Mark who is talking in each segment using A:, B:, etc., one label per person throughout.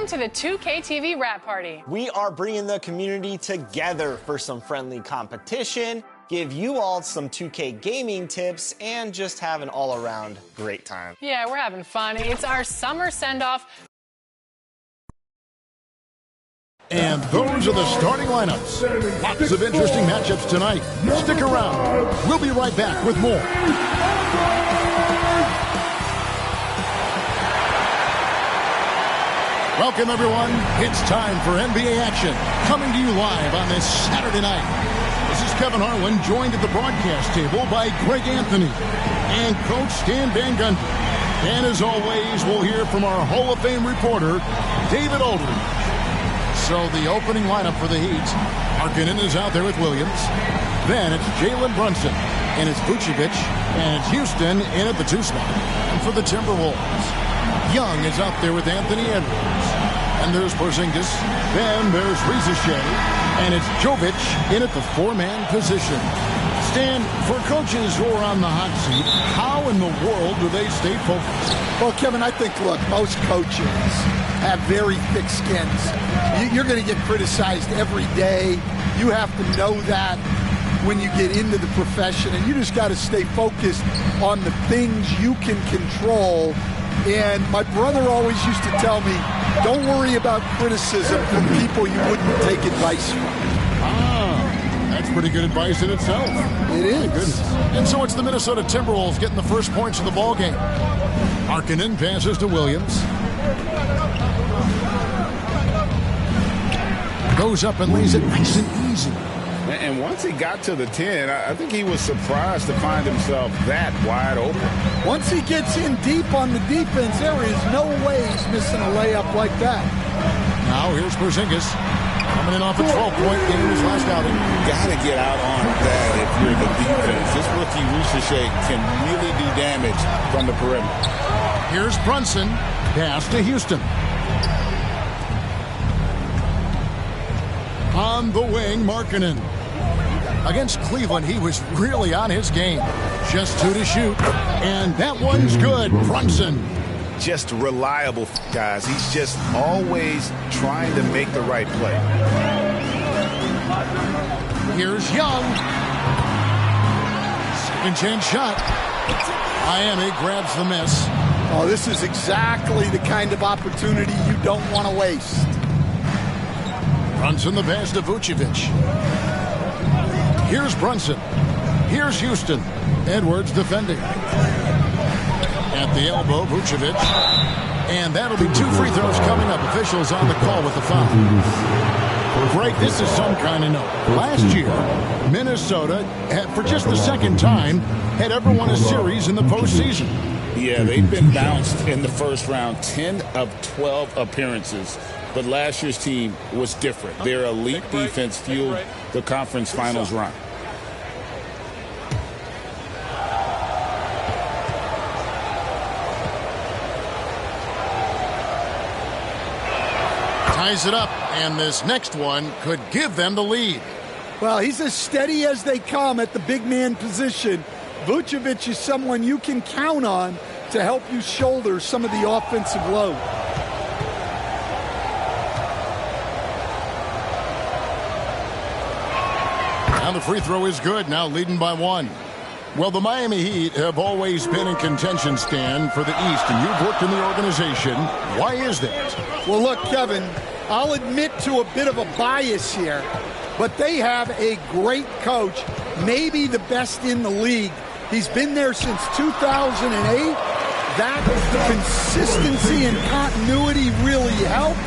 A: Welcome to the 2K TV Wrap Party.
B: We are bringing the community together for some friendly competition, give you all some 2K gaming tips, and just have an all-around great time.
A: Yeah, we're having fun. It's our summer send-off.
C: And those are the starting lineups. Lots of interesting matchups tonight. Stick around. We'll be right back with more. Welcome, everyone. It's time for NBA action, coming to you live on this Saturday night. This is Kevin Harlan, joined at the broadcast table by Greg Anthony and Coach Stan Van Gundy. And as always, we'll hear from our Hall of Fame reporter, David Aldridge. So the opening lineup for the Heat, Markkanen is out there with Williams. Then it's Jalen Brunson, and it's Vucevic, and it's Houston in at the 2 spot. And for the Timberwolves, Young is out there with Anthony Edwards. And there's Porzingis. Then there's Rizachet. And it's Jovic in at the 4-man position. Stan, for coaches who are on the hot seat, how in the world do they stay focused?
D: Well, Kevin, I think, look, most coaches have very thick skins. You're going to get criticized every day. You have to know that when you get into the profession, and you just got to stay focused on the things you can control. And my brother always used to tell me, don't worry about criticism from people you wouldn't take advice from.
C: That's pretty good advice in itself.
D: It is.
C: Goodness. And so it's the Minnesota Timberwolves getting the first points of the ball game. Markkanen passes to Williams. Goes up and lays it nice and easy.
E: And once he got to the 10, I think he was surprised to find himself that wide open.
D: Once he gets in deep on the defense, there is no way he's missing a layup like that.
C: Now here's Porzingis. Coming in off a 12-point game his last outing.
E: Got to get out on that if you're the defense. This rookie Rizachet can really do damage from the perimeter.
C: Here's Brunson. Pass to Houston. On the wing, Markkanen. Against Cleveland, he was really on his game. Just 2 to shoot. And that one's good. Brunson.
E: Just reliable, guys. He's just always trying to make the right play.
C: Here's Young. Second chance shot. Miami grabs the miss.
D: Oh, this is exactly the kind of opportunity you don't want to waste.
C: Brunson the pass to Vucevic. Here's Brunson. Here's Houston. Edwards defending. At the elbow, Vucevic. And that'll be 2 free throws coming up. Officials on the call with the foul. Greg, this is some kind of note. Last year, Minnesota, for just the second time, had ever won a series in the postseason.
E: Yeah, they've been bounced in the first round, 10 of 12 appearances. But last year's team was different. Their elite defense fueled the conference finals run.
C: Ties it up, and this next one could give them the lead.
D: Well, he's as steady as they come at the big man position. Vucevic is someone you can count on to help you shoulder some of the offensive load.
C: And the free throw is good, now leading by 1. Well, the Miami Heat have always been in contention, Stan, for the East, and you've worked in the organization. Why is that?
D: Well, look, Kevin, I'll admit to a bit of a bias here, but they have a great coach, maybe the best in the league. He's been there since 2008. That consistency and continuity really helps.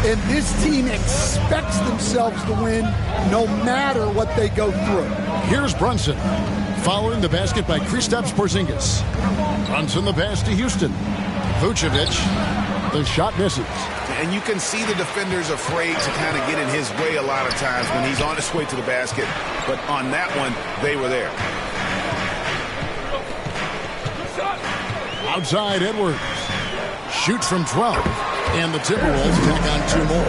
D: And this team expects themselves to win no matter what they go through.
C: Here's Brunson. Following the basket by Kristaps Porzingis. Brunson the pass to Houston. Vucevic. The shot misses.
E: And you can see the defenders afraid to kind of get in his way a lot of times when he's on his way to the basket. But on that one, they were there.
C: Outside Edwards. Shoots from 12. And the Timberwolves tack on 2 more.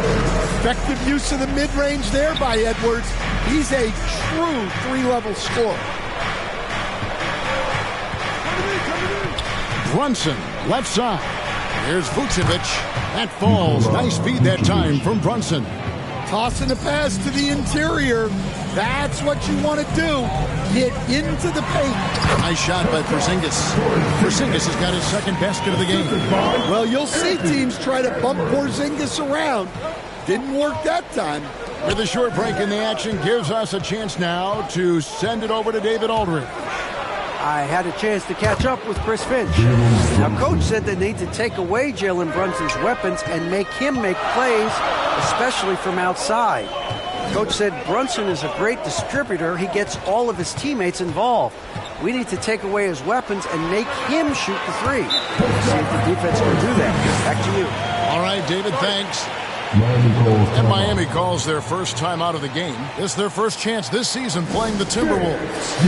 D: Effective use of the mid-range there by Edwards. He's a true 3-level scorer.
C: Brunson, left side. Here's Vucevic. That falls. Nice feed that time from Brunson.
D: Tossing the pass to the interior. That's what you want to do. Get into the paint.
C: Nice shot by Porzingis. Porzingis has got his second basket of the game.
D: Well, you'll see teams try to bump Porzingis around. Didn't work that time.
C: With a short break in the action, gives us a chance now to send it over to David Aldridge.
F: I had a chance to catch up with Chris Finch. Now, Coach said they need to take away Jalen Brunson's weapons and make him make plays, especially from outside. Coach said Brunson is a great distributor. He gets all of his teammates involved. We need to take away his weapons and make him shoot the three. See if the defense can do that. Back to you.
C: All right, David, thanks. And Miami calls their first time out of the game. It's their first chance this season playing the Timberwolves.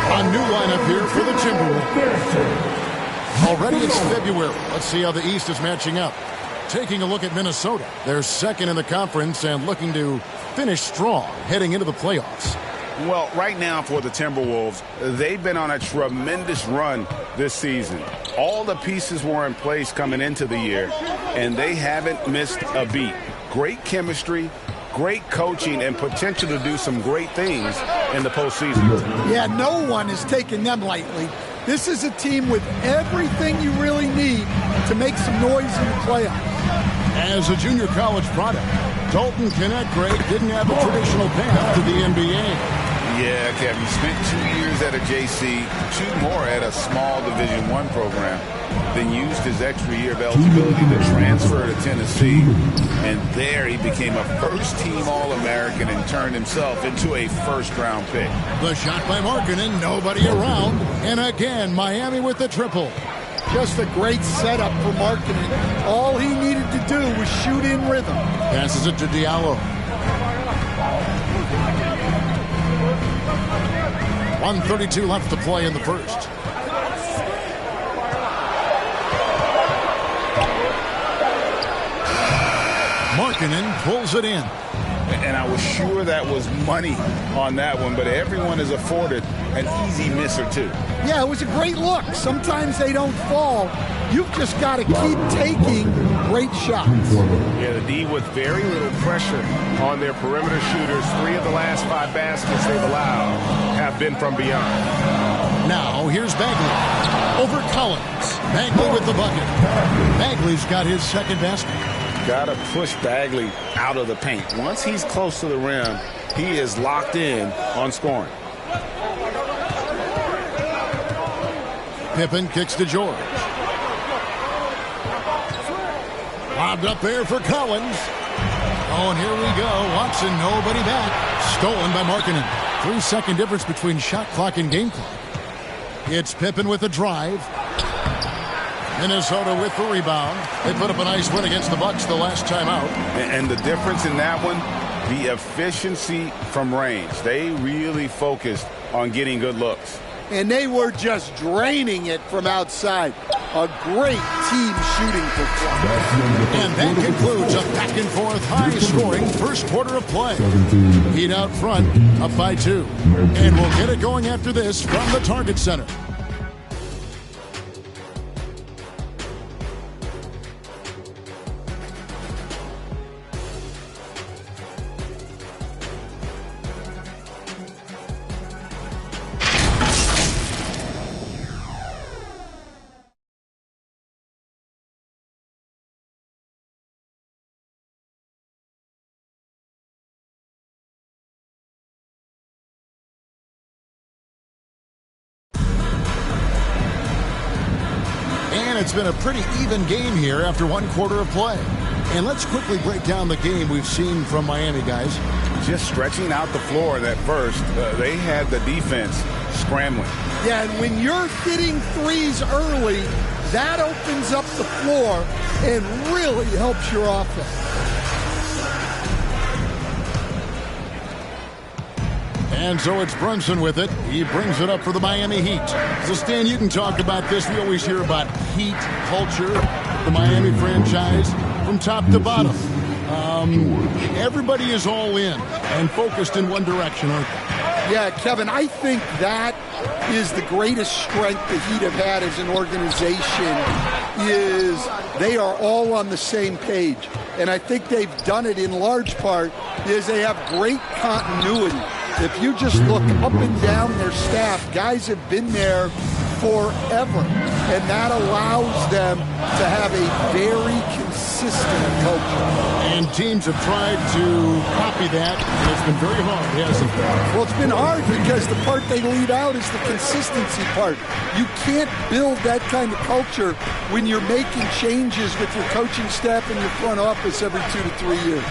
C: A new lineup here for the Timberwolves. Already it's February. Let's see how the East is matching up. Taking a look at Minnesota. They're second in the conference and looking to finish strong heading into the playoffs.
E: Well, right now for the Timberwolves, they've been on a tremendous run this season. All the pieces were in place coming into the year, and they haven't missed a beat. Great chemistry, great coaching, and potential to do some great things in the postseason.
D: Yeah, no one is taking them lightly. This is a team with everything you really need to make some noise in the playoffs.
C: As a junior college product, Dalton Connect-Grade didn't have a traditional path to the NBA.
E: Yeah, Kevin, he spent 2 years at a JC, 2 more at a small Division I program, then used his extra year of eligibility to transfer to Tennessee, and there he became a first-team All-American and turned himself into a first-round pick.
C: The shot by Markkanen, nobody around, and again, Miami with the triple.
D: Just a great setup for Markkanen. All he needed to do was shoot in rhythm.
C: Passes it to Diallo. 1:32 left to play in the first. Markkanen pulls it in.
E: And I was sure that was money on that one, but everyone is afforded an easy miss or two.
D: Yeah, it was a great look. Sometimes they don't fall. You've just got to keep taking great shots.
G: Yeah, the D with very little pressure on their perimeter shooters. 3 of the last 5 baskets they've allowed have been from beyond.
C: Now, here's Bagley. Over Collins. Bagley with the bucket. Bagley's got his second basket.
E: Got to push Bagley out of the paint. Once he's close to the rim, he is locked in on scoring.
C: Pippen kicks to George. Lobbed up there for Collins. Oh, and here we go. Watson, nobody back. Stolen by Markkanen. 3-second difference between shot clock and game clock. It's Pippen with a drive. Minnesota with the rebound. They put up a nice win against the Bucks the last time out.
E: And the difference in that one, the efficiency from range. They really focused on getting good looks.
D: And they were just draining it from outside. A great team shooting performance.
C: And that concludes a back-and-forth, high-scoring first quarter of play. Heat out front, up by 2. And we'll get it going after this from the Target Center. And it's been a pretty even game here after one quarter of play. And let's quickly break down the game we've seen from Miami, guys.
E: Just stretching out the floor at first. They had the defense scrambling.
D: Yeah, and when you're hitting threes early, that opens up the floor and really helps your offense.
C: And so it's Brunson with it. He brings it up for the Miami Heat. So, Stan, you can talk about this. We always hear about Heat culture, the Miami franchise, from top to bottom. Everybody is all in and focused in one direction, aren't they?
D: Yeah, Kevin, I think that is the greatest strength the Heat have had as an organization is they are all on the same page. And I think they've done it in large part is they have great continuity. If you just look up and down their staff, guys have been there forever. And that allows them to have a very consistent culture.
C: And teams have tried to copy that, and it's been very hard, hasn't it?
D: Well, it's been hard because the part they leave out is the consistency part. You can't build that kind of culture when you're making changes with your coaching staff and your front office every 2 to 3 years.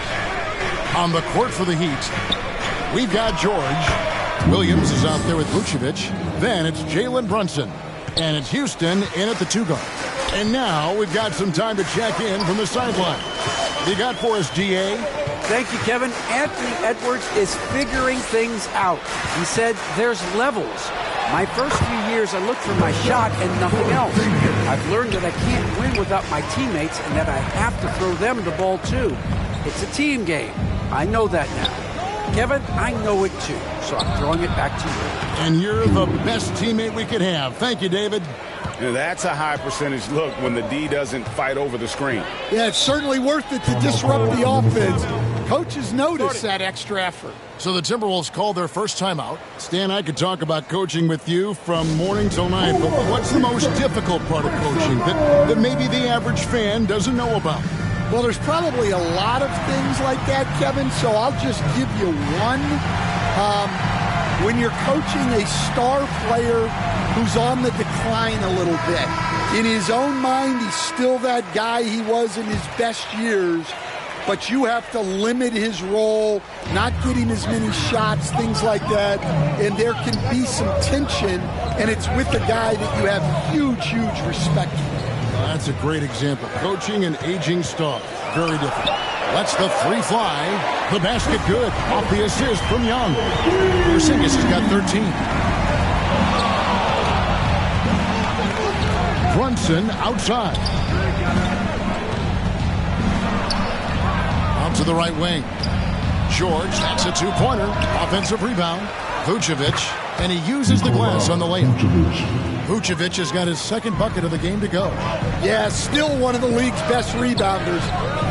C: On the court for the Heat, we've got George. Williams is out there with Vucevic. Then it's Jalen Brunson. And it's Houston in at the 2-guard. And now we've got some time to check in from the sideline. What you got for us, DA?
F: Thank you, Kevin. Anthony Edwards is figuring things out. He said there's levels. My first few years, I looked for my shot and nothing else. I've learned that I can't win without my teammates and that I have to throw them the ball, too. It's a team game. I know that now. Kevin, I know it too, so I'm throwing it back to you.
C: And you're the best teammate we could have. Thank you, David.
E: And that's a high percentage look when the D doesn't fight over the screen.
D: Yeah, it's certainly worth it to disrupt the offense. Coaches notice that extra effort.
C: So the Timberwolves called their first timeout. Stan, I could talk about coaching with you from morning till night, but what's the most difficult part of coaching that maybe the average fan doesn't know about?
D: Well, there's probably a lot of things like that, Kevin, so I'll just give you one. When you're coaching a star player who's on the decline a little bit, in his own mind, he's still that guy he was in his best years, but you have to limit his role, not get him as many shots, things like that, and there can be some tension, and it's with a guy that you have huge, huge respect for.
C: That's a great example. Coaching an aging star. Very different. Lets the three fly. The basket good. Off the assist from Young. Porzingis has got 13. Brunson outside. Out to the right wing. George, that's a two-pointer. Offensive rebound. Vucevic, and he uses the glass on the layup. Vucevic has got his second bucket of the game to go.
D: Yeah, still one of the league's best rebounders.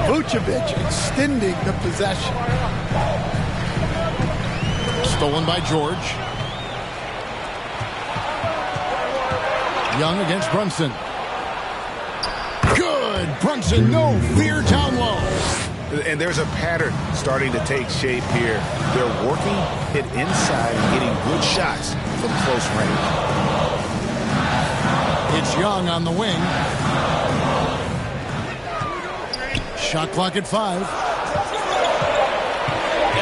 D: Vucevic extending the possession.
C: Stolen by George. Young against Brunson. Good! Brunson, no fear down low.
E: And there's a pattern starting to take shape here. They're working it inside and getting good shots from close range.
C: It's Young on the wing. Shot clock at 5.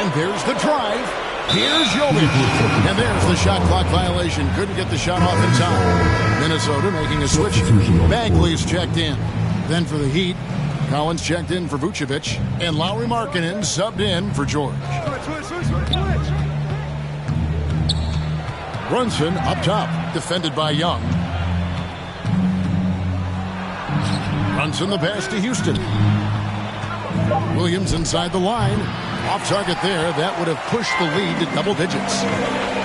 C: And there's the drive. Here's Jovic. And there's the shot clock violation. Couldn't get the shot off in time. Minnesota making a switch. Bagley's checked in. Then for the Heat, Collins checked in for Vucevic. And Lauri Markkanen subbed in for George. Brunson up top. Defended by Young. Brunson the pass to Houston. Williams inside the line. Off target there. That would have pushed the lead to double digits.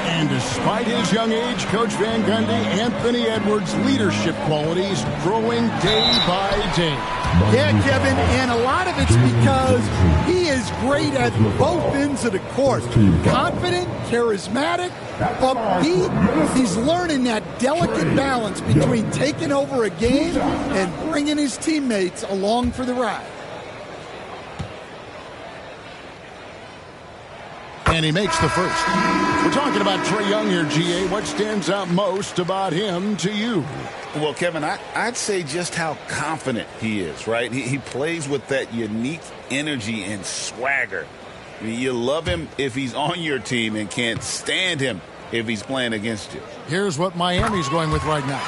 C: And despite his young age, Coach Van Gundy, Anthony Edwards' leadership qualities growing day by day.
D: Yeah, Kevin, and a lot of it's because he is great at both ends of the court. Confident, charismatic, upbeat. He's learning that delicate balance between taking over a game and bringing his teammates along for the ride.
C: And he makes the first. We're talking about Trae Young here, GA. What stands out most about him to you?
E: Well, Kevin, I'd say just how confident he is, right? He plays with that unique energy and swagger. I mean, you love him if he's on your team and can't stand him if he's playing against you.
C: Here's what Miami's going with right now.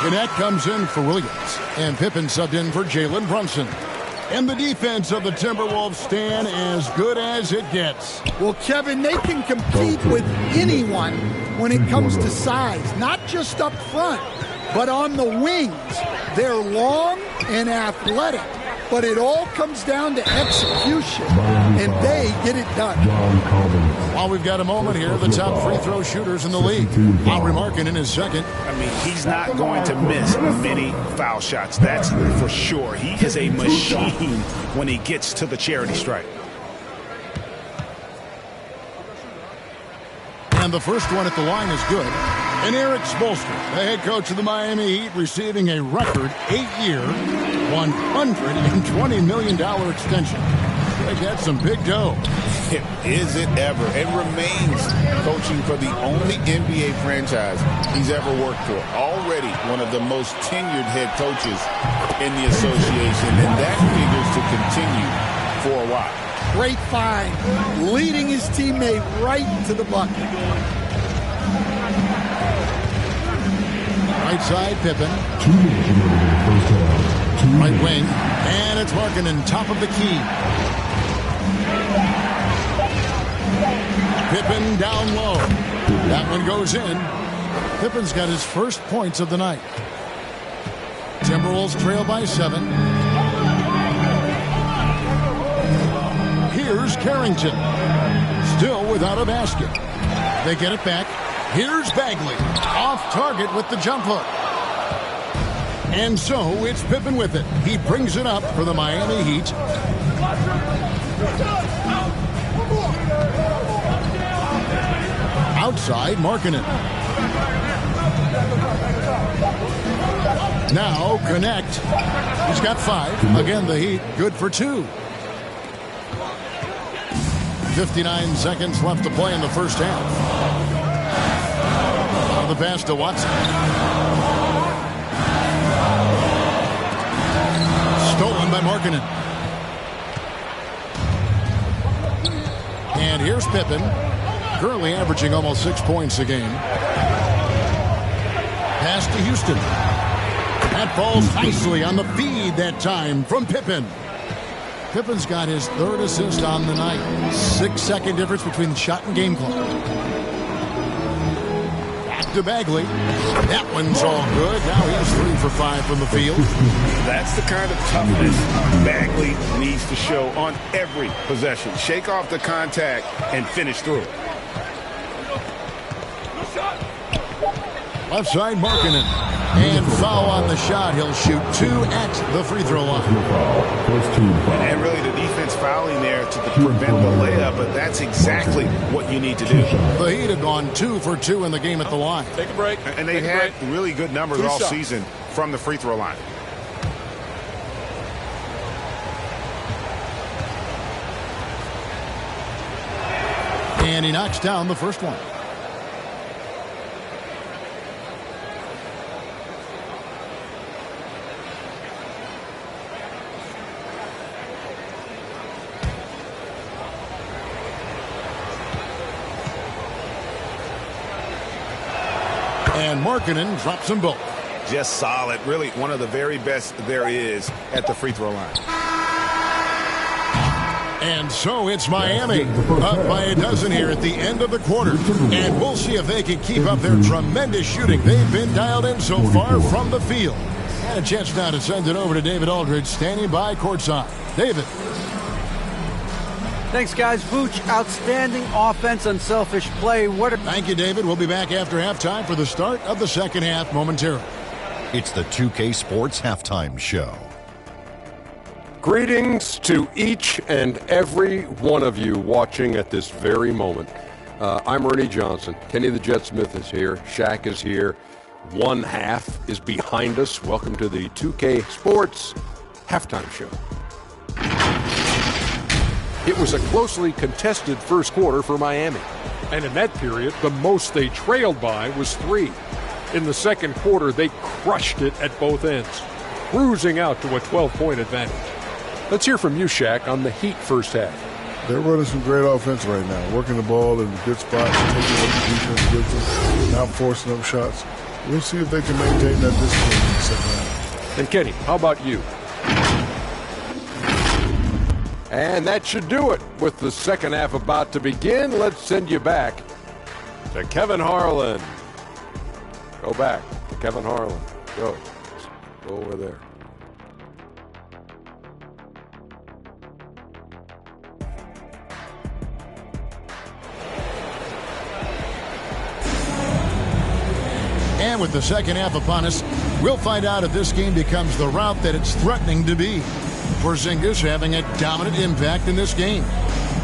C: Gannett comes in for Williams, and Pippen subbed in for Jalen Brunson. And the defense of the Timberwolves stand as good as it gets.
D: Well, Kevin, they can compete with anyone when it comes to size, not just up front, but on the wings. They're long and athletic, but it all comes down to execution, and they get it done.
C: While we've got a moment here, the top free throw shooters in the league. Lauri Markkanen is second.
E: I mean, he's not going to miss many foul shots. That's for sure. He is a machine when he gets to the charity stripe.
C: And the first one at the line is good. And Eric Spoelstra, the head coach of the Miami Heat, receiving a record 8-year, $120 million extension. That's some big dough.
E: Is it ever? It remains coaching for the only NBA franchise he's ever worked for. Already one of the most tenured head coaches in the association, and that figures to continue for a while.
D: Great find, leading his teammate right to the bucket.
C: Right side, Pippen. Right wing, and it's Markkanen, top of the key. Pippen down low. That one goes in. Pippen's got his first points of the night. Timberwolves trail by 7. Here's Carrington. Still without a basket. They get it back. Here's Bagley. Off target with the jump hook. And so it's Pippen with it. He brings it up for the Miami Heat. Outside, Markkanen. Now connect. He's got 5. Again, the Heat good for 2. 59 seconds left to play in the first half. The pass to Watson. Stolen by Markkanen. And here's Pippen. Currently averaging almost 6 points a game. Pass to Houston. That falls nicely on the feed that time from Pippen. Pippen's got his 3rd assist on the night. 6-second difference between the shot and game clock. Back to Bagley. That one's all good. Now he's 3 for 5 from the field.
E: That's the kind of toughness Bagley needs to show on every possession. Shake off the contact and finish through.
C: Left side, Markkanen. And foul on the shot. He'll shoot 2 at the free throw line.
E: And really the defense fouling there to prevent the layup, but that's exactly what you need to do.
C: The Heat have gone 2 for 2 in the game at the line.
G: Take a break.
E: And they've had really good numbers all season from the free throw line.
C: And he knocks down the first one. And Markkanen drops them both.
E: Just solid. Really one of the very best there is at the free throw line.
C: And so it's Miami up by a dozen here at the end of the quarter. And we'll see if they can keep up their tremendous shooting. They've been dialed in so far from the field. And a chance now to send it over to David Aldridge standing by courtside. David.
F: Thanks, guys. Vooch, outstanding offense, unselfish play.
C: Thank you, David. We'll be back after halftime for the start of the second half momentarily.
H: It's the 2K Sports Halftime Show.
I: Greetings to each and every one of you watching at this very moment. I'm Ernie Johnson. Kenny the Jet Smith is here. Shaq is here. One half is behind us. Welcome to the 2K Sports Halftime Show. It was a closely contested first quarter for Miami.
J: And in that period, the most they trailed by was 3. In the second quarter, they crushed it at both ends, cruising out to a 12-point advantage.
I: Let's hear from you, Shaq, on the Heat first half.
K: They're running some great offense right now, working the ball in good spots, taking what the defense gives them, not forcing up shots. We'll see if they can maintain that discipline in the second half.
J: And Kenny, how about you?
I: And that should do it. With the second half about to begin, let's send you back to Kevin Harlan. Go back to Kevin Harlan. Go over there.
C: And with the second half upon us, we'll find out if this game becomes the rout that it's threatening to be. Porzingis having a dominant impact in this game.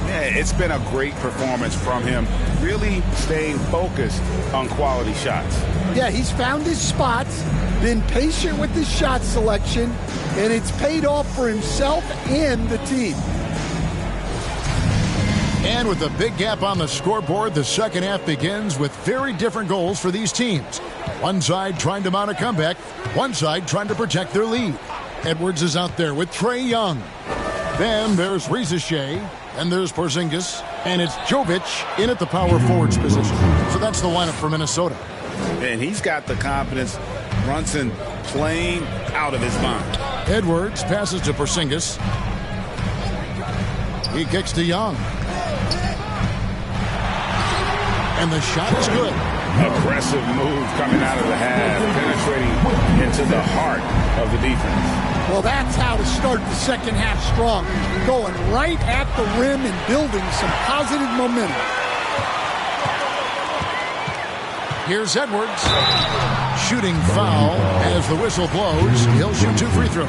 E: Yeah, it's been a great performance from him, really staying focused on quality shots.
D: Yeah, he's found his spots, been patient with his shot selection, and it's paid off for himself and the team.
C: And with a big gap on the scoreboard, the second half begins with very different goals for these teams. One side trying to mount a comeback, one side trying to protect their lead. Edwards is out there with Trae Young. Then there's Rizier, and there's Porzingis, and it's Jovic in at the power forwards position. So that's the lineup for Minnesota.
E: And he's got the confidence. Brunson playing out of his mind.
C: Edwards passes to Porzingis. He kicks to Young. And the shot is good.
E: Aggressive move coming out of the half, penetrating into the heart of the defense.
D: Well, that's how to start the second half strong. Going right at the rim and building some positive momentum.
C: Here's Edwards. Shooting foul as the whistle blows. He'll shoot 2 free throws.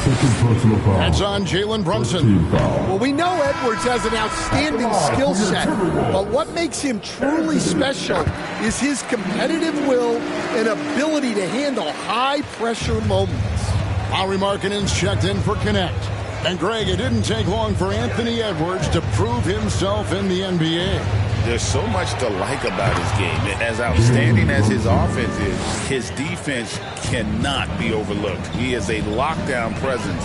C: That's on Jalen Brunson.
D: Well, we know Edwards has an outstanding skill set, but what makes him truly special is his competitive will and ability to handle high-pressure moments.
C: Lauri Markkanen's checked in for Connect. And Greg, it didn't take long for Anthony Edwards to prove himself in the NBA.
E: There's so much to like about his game. As outstanding as his offense is, his defense cannot be overlooked. He is a lockdown presence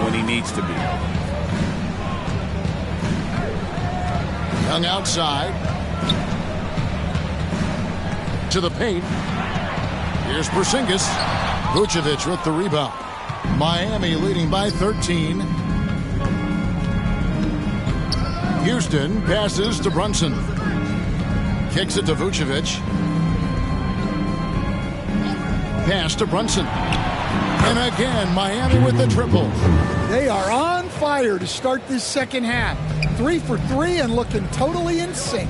E: when he needs to be.
C: Young outside. To the paint. Here's Porzingis. Vucevic with the rebound. Miami leading by 13. Houston passes to Brunson. Kicks it to Vucevic. Pass to Brunson. And again, Miami with the triple.
D: They are on fire to start this second half. 3 for 3 and looking totally in sync.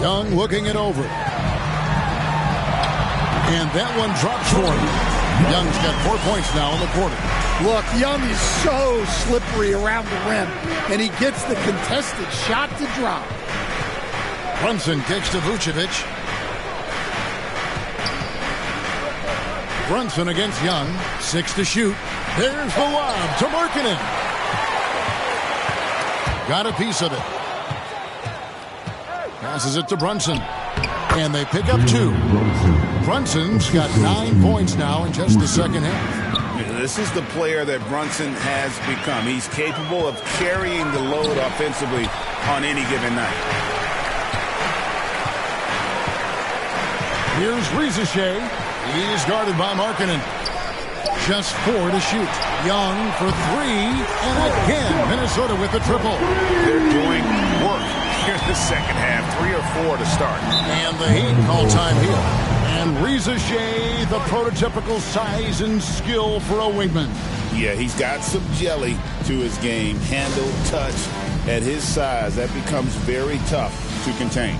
C: Young looking it over. And that one drops for him. Young's got 4 points now in the quarter.
D: Look, Young is so slippery around the rim, and he gets the contested shot to drop.
C: Brunson kicks to Vucevic. Brunson against Young. 6 to shoot. There's the lob to Markkanen. Got a piece of it. Passes it to Brunson. And they pick up 2. Brunson's got 9 points now in just the second half.
E: This is the player that Brunson has become. He's capable of carrying the load offensively on any given night.
C: Here's Rizier. He's guarded by Markkanen. Just 4 to shoot. Young for 3. And again, Minnesota with the triple.
E: They're doing work here in the second half. 3 or 4 to start.
C: And the Heat call time here. And Rizier, the prototypical size and skill for a wingman.
E: Yeah, he's got some jelly to his game. Handle, touch. At his size, that becomes very tough to contain.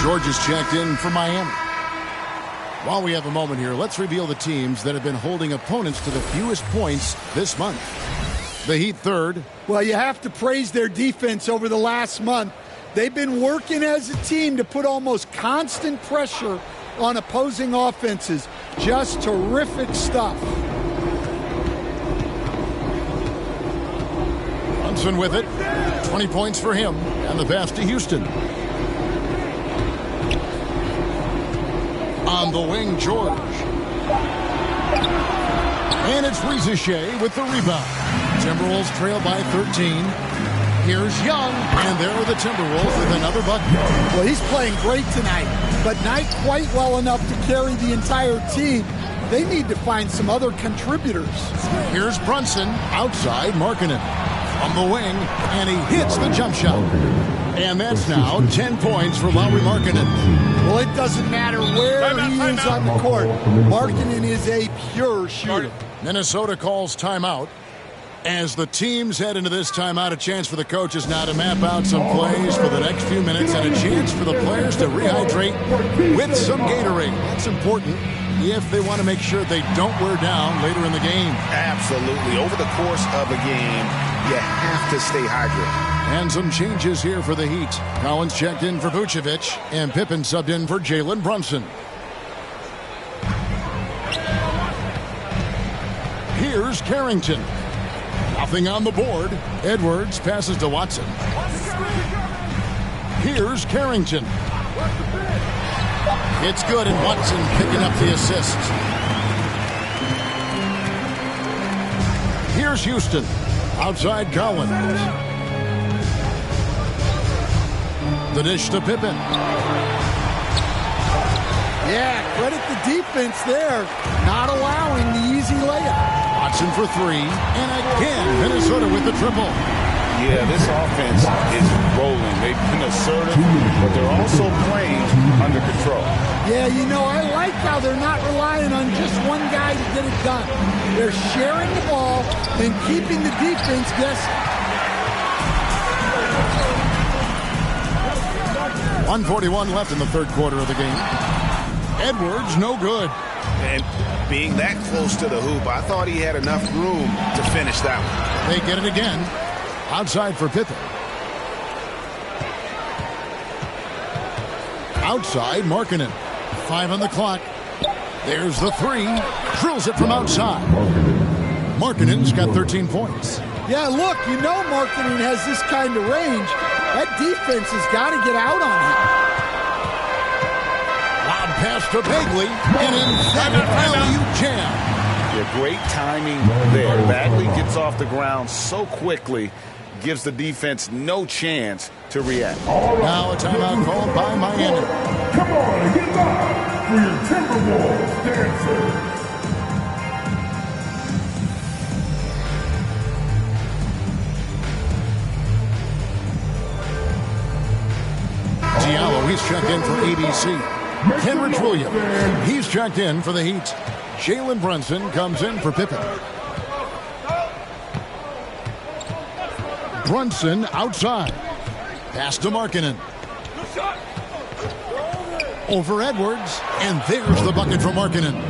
C: George is checked in for Miami. While we have a moment here, let's reveal the teams that have been holding opponents to the fewest points this month. The Heat third.
D: Well, you have to praise their defense over the last month. They've been working as a team to put almost constant pressure on opposing offenses. Just terrific stuff.
C: Brunson with it. 20 points for him. And the pass to Houston. On the wing, George. And it's Rizichet with the rebound. Timberwolves trail by 13. Here's Young, and there are the Timberwolves with another bucket.
D: Well, he's playing great tonight, but not quite well enough to carry the entire team. They need to find some other contributors.
C: Here's Brunson, outside Markkanen. From the wing, and he hits the jump shot. And that's now 10 points for Lauri Markkanen.
D: Well, it doesn't matter where he is on the court. Markkanen is a pure shooter.
C: Minnesota calls timeout. As the teams head into this timeout, a chance for the coaches now to map out some plays for the next few minutes and a chance for the players to rehydrate with some Gatorade. That's important if they want to make sure they don't wear down later in the game.
E: Absolutely. Over the course of a game, you have to stay hydrated.
C: And some changes here for the Heat. Collins checked in for Vucevic, and Pippen subbed in for Jalen Brunson. Here's Carrington. Nothing on the board. Edwards passes to Watson. Here's Carrington. It's good, and Watson picking up the assist. Here's Houston. Outside Collins. The dish to Pippen.
D: Yeah, credit the defense there. Not allowing the easy layup.
C: Watson for three, and again, Minnesota with the triple.
E: Yeah, this offense is rolling. They've been assertive, but they're also playing under control.
D: Yeah, you know, I like how they're not relying on just one guy to get it done. They're sharing the ball and keeping the defense guessing.
C: 1:41 left in the third quarter of the game. Edwards, no good.
E: And being that close to the hoop, I thought he had enough room to finish that one.
C: They get it again. Outside for Pippen. Outside, Markkanen. 5 on the clock. There's the three. Drills it from outside. Markkanen's got 13 points.
D: Yeah, look, you know Markkanen has this kind of range. That defense has got to get out on him.
C: Lob pass to Bagley, and emphatic alley-oop jam.
E: Yeah, great timing there. Bagley gets off the ground so quickly, gives the defense no chance to react.
C: Now a timeout called by Miami.
L: Come on and get live for your Timberwolves dancers.
C: Diallo, he's checked in for ABC. Kenrich Williams, he's checked in for the Heat. Jalen Brunson comes in for Pippen. Brunson outside. Pass to Markkanen. Over Edwards, and there's the bucket for Markkanen.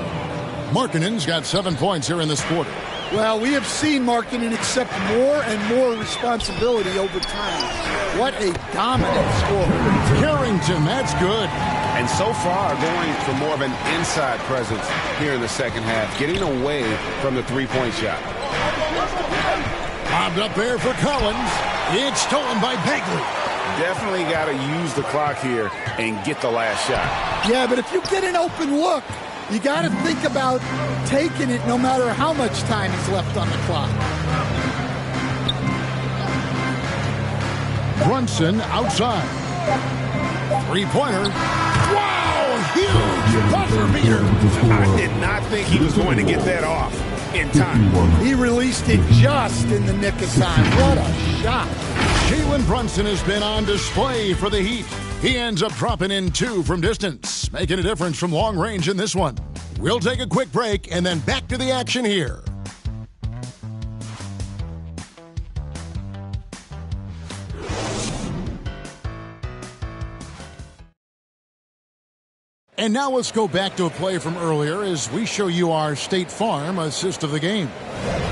C: Markkanen's got 7 points here in this quarter.
D: Well, we have seen Markkanen accept more and more responsibility over time. What a dominant scorer.
C: Carrington, that's good.
E: And so far, going for more of an inside presence here in the second half, getting away from the three-point shot.
C: Bobbed up there for Collins. It's stolen by Bagley.
E: Definitely got to use the clock here and get the last shot.
D: Yeah, but if you get an open look, you got to think about taking it no matter how much time is left on the clock.
C: Brunson outside. Three-pointer. Wow, huge buzzer beater.
E: I did not think he was going to get that off in time.
D: He released it just in the nick of time. What a shot.
C: Jalen Brunson has been on display for the Heat. He ends up dropping in 2 from distance, making a difference from long range in this one. We'll take a quick break and then back to the action here. And now let's go back to a play from earlier as we show you our State Farm assist of the game.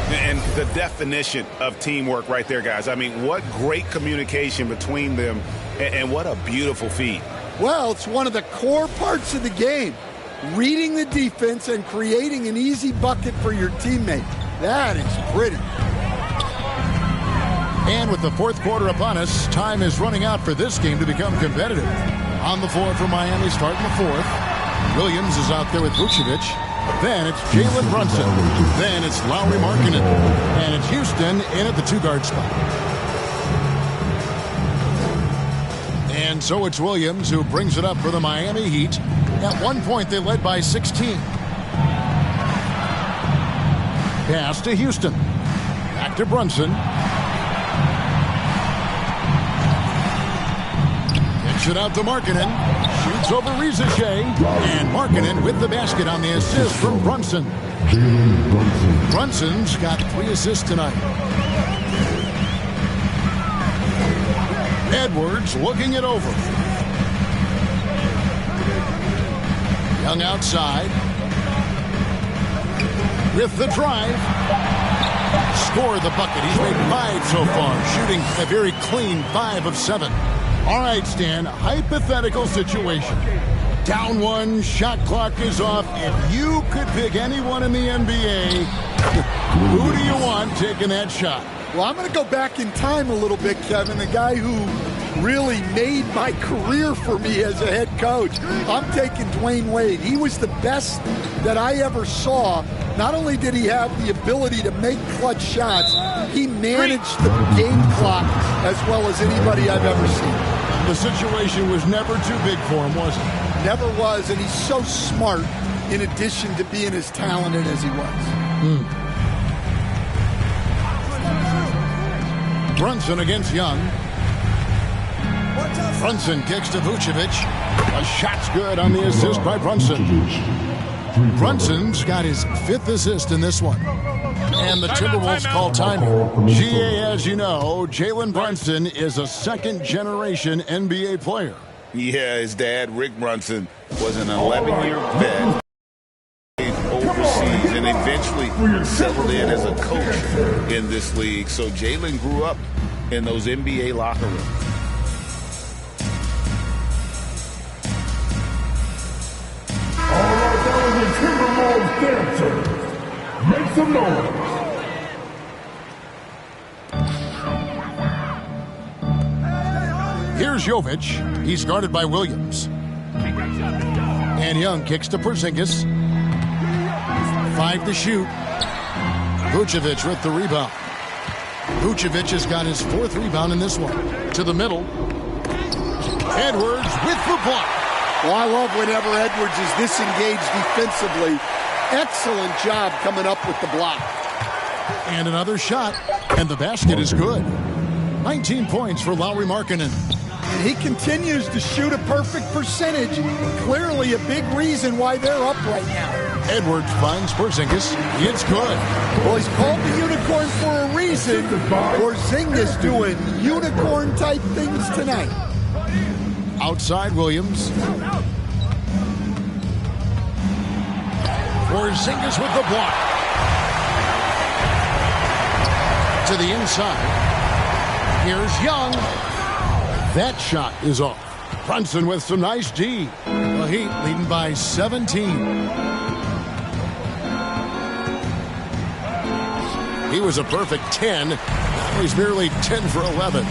E: And the definition of teamwork right there, guys. I mean, what great communication between them, and what a beautiful feed.
D: Well, it's one of the core parts of the game. Reading the defense and creating an easy bucket for your teammate. That is pretty.
C: And with the fourth quarter upon us, time is running out for this game to become competitive. On the floor for Miami starting the fourth. Williams is out there with Vucevic. Then it's Jalen Brunson. Then it's Lauri Markkanen. And it's Houston in at the two-guard spot. And so it's Williams who brings it up for the Miami Heat. At one point, they led by 16. Pass to Houston. Back to Brunson. It out to Markkanen. Shoots over Rizachet. And Markkanen with the basket on the assist from Brunson. Brunson's got 3 assists tonight. Edwards looking it over. Young outside. With the drive. Scored the bucket. He's made 5 so far. Shooting a very clean 5 of 7. All right, Stan, hypothetical situation. Down 1, shot clock is off. If you could pick anyone in the NBA, who do you want taking that shot?
D: Well, I'm going to go back in time a little bit, Kevin. The guy who really made my career for me as a head coach. I'm taking Dwayne Wade. He was the best that I ever saw. Not only did he have the ability to make clutch shots, he managed the game clock as well as anybody I've ever seen.
C: The situation was never too big for him, was it?
D: Never was, and he's so smart in addition to being as talented as he was.
C: Brunson against Young. Brunson kicks to Vucevic. A shot's good on the assist by Brunson. Brunson's got his 5th assist in this one. And the Timberwolves call time. GA, as you know, Jalen Brunson is a second-generation NBA player.
E: Yeah, his dad, Rick Brunson, was an 11-year vet overseas and eventually settled in as a coach in this league. So Jalen grew up in those NBA locker rooms.
L: All right, that was a Timberwolves dancer. Make some noise.
C: Here's Jovic. He's guarded by Williams. And Young kicks to Porzingis. 5 to shoot. Vucevic with the rebound. Vucevic has got his 4th rebound in this one. To the middle. Edwards with the block.
D: Well, I love whenever Edwards is disengaged defensively. Excellent job coming up with the block.
C: And another shot. And the basket is good. 19 points for Lauri Markkanen.
D: And he continues to shoot a perfect percentage. Clearly a big reason why they're up right now.
C: Edwards finds Porzingis. It's good.
D: Well, he's called the unicorn for a reason. Porzingis doing unicorn-type things tonight.
C: Outside Williams. Porzingis with the block. To the inside. Here's Young. That shot is off. Brunson with some nice D. The Heat leading by 17. He was a perfect 10. Now he's merely 10 for 11.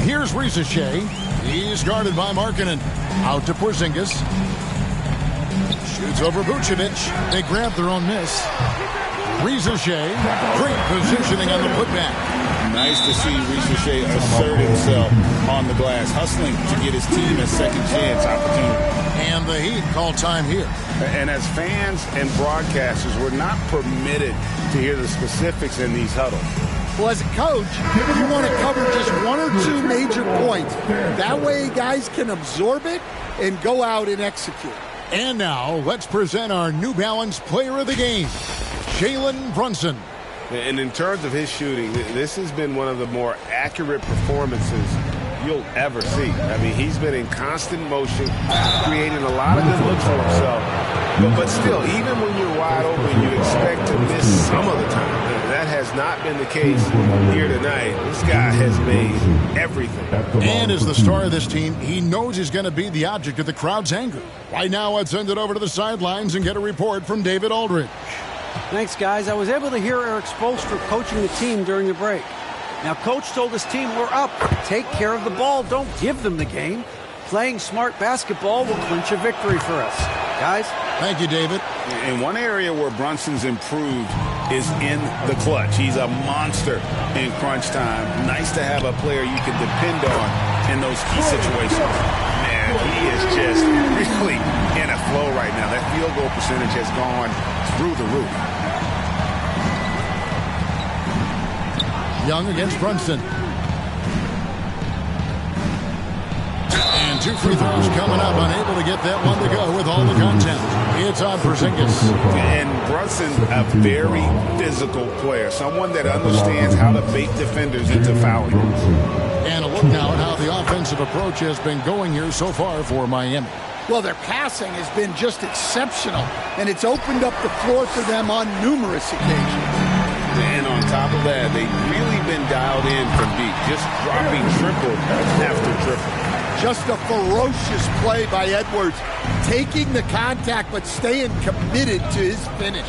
C: Here's Rizachet. He's guarded by Markkanen. Out to Porzingis. Shoots over Vucevic. They grab their own miss. Rizachet. Great positioning on the putback.
E: Nice to see Rizachet assert himself on the glass, hustling to get his team a second chance opportunity.
C: And the Heat call time here.
E: And as fans and broadcasters, we're not permitted to hear the specifics in these huddles.
D: Well, as a coach, you want to cover just 1 or 2 major points. That way guys can absorb it and go out and execute.
C: And now, let's present our New Balance player of the game, Jalen Brunson.
G: And in terms of his shooting, this has been one of the more accurate performances
E: you'll ever see. I mean, he's been in constant motion, creating a lot of good looks for himself. But still, even when you're wide open, you expect to miss some of the time. That has not been the case here tonight. This guy has made everything.
C: And as the star of this team, he knows he's going to be the object of the crowd's anger. Right now, let's send it over to the sidelines and get a report from David Aldridge.
F: Thanks, guys. I was able to hear Eric Spoelstra coaching the team during the break. Now, Coach told his team, we're up. Take care of the ball. Don't give them the game. Playing smart basketball will clinch a victory for us. Guys?
C: Thank you, David.
E: And one area where Brunson's improved is in the clutch. He's a monster in crunch time. Nice to have a player you can depend on in those key situations. Man, he is just really in a flow right now. That field goal percentage has gone through the roof.
C: Young against Brunson. And 2 free throws coming up, unable to get that one to go with all the content. It's on Porzingis.
E: And Brunson, a very physical player, someone that understands how to bait defenders into fouling.
C: And a look now at how the offensive approach has been going here so far for Miami.
D: Well, their passing has been just exceptional, and it's opened up the floor for them on numerous occasions.
E: And on top of that, they've really been dialed in from deep, just dropping triple after triple.
D: Just a ferocious play by Edwards, taking the contact but staying committed to his finish.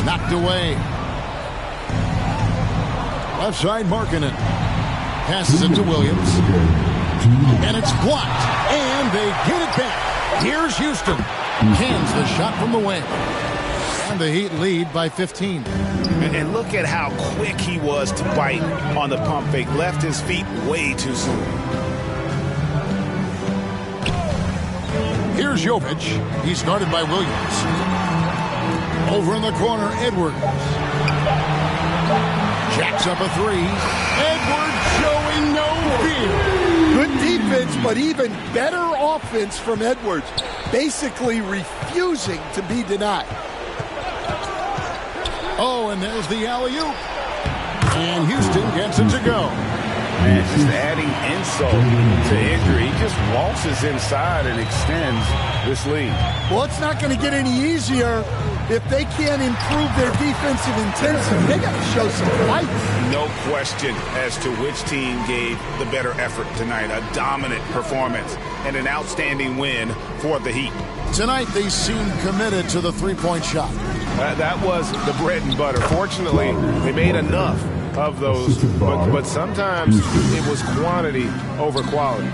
C: Knocked away. Left side marking it. Passes it to Williams. And it's blocked. And they get it back. Here's Houston. Cans the shot from the wing. And the Heat lead by 15.
E: And look at how quick he was to bite on the pump fake. Left his feet way too soon.
C: Here's Jovic. He's guarded by Williams. Over in the corner, Edwards. Jacks up a 3. Edwards showing no fear.
D: Good defense, but even better offense from Edwards. Basically refusing to be denied.
C: Oh, and there's the alley-oop. And Houston gets it to go.
E: Man, just adding insult to injury. He just waltzes inside and extends this lead.
D: Well, it's not going to get any easier if they can't improve their defensive intensity. They got to show some fight.
E: No question as to which team gave the better effort tonight. A dominant performance and an outstanding win for the Heat.
C: Tonight, they seem committed to the three-point shot.
E: That was the bread and butter. Fortunately, they made enough of those, but sometimes it was quantity over quality.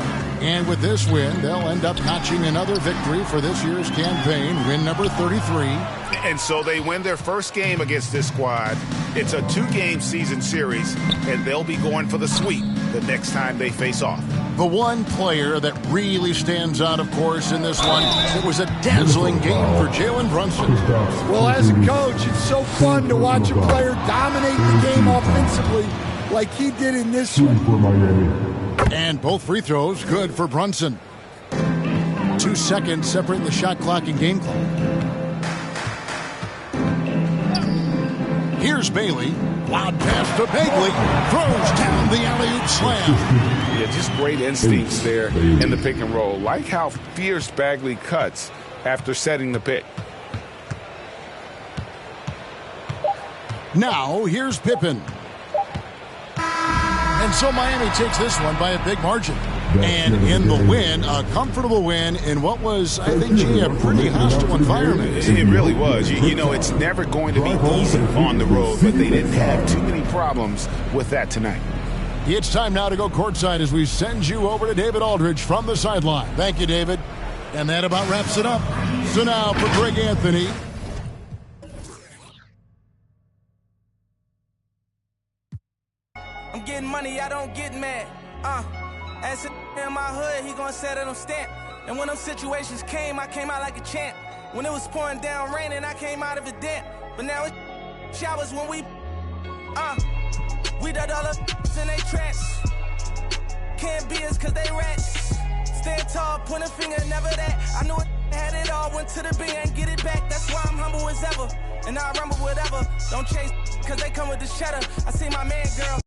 C: And with this win, they'll end up notching another victory for this year's campaign, win number 33.
E: And so they win their first game against this squad. It's a 2-game season series, and they'll be going for the sweep the next time they face off.
C: The one player that really stands out, of course, in this one, it was a dazzling game for Jalen Brunson.
D: Well, as a coach, it's so fun to watch a player dominate the game offensively like he did in this one.
C: And both free throws good for Brunson. 2 seconds separating the shot clock and game clock. Here's Bailey. Loud pass to Bagley. Throws down the alley-oop slam.
E: Yeah, just great instincts there in the pick and roll. Like how fierce Bagley cuts after setting the pick.
C: Now, here's Pippen. And so Miami takes this one by a big margin. And in the win, a comfortable win in what was, I think, a pretty hostile environment.
E: It really was. You know, it's never going to be easy on the road, but they didn't have too many problems with that tonight.
C: It's time now to go courtside as we send you over to David Aldridge from the sideline. Thank you, David. And that about wraps it up. So now for Greg Anthony.
M: I'm getting money, I don't get mad. As in my hood, he gon' set it on stamp. And when them situations came, I came out like a champ. When it was pouring down raining, I came out of it damp. But now it's showers when we done all the in they traps. Can't be us cause they rats. Stand tall, point a finger, never that. I knew it had it all, went to the bank and get it back. That's why I'm humble as ever. And I rumble whatever. Don't chase cause they come with the cheddar. I see my man, girl.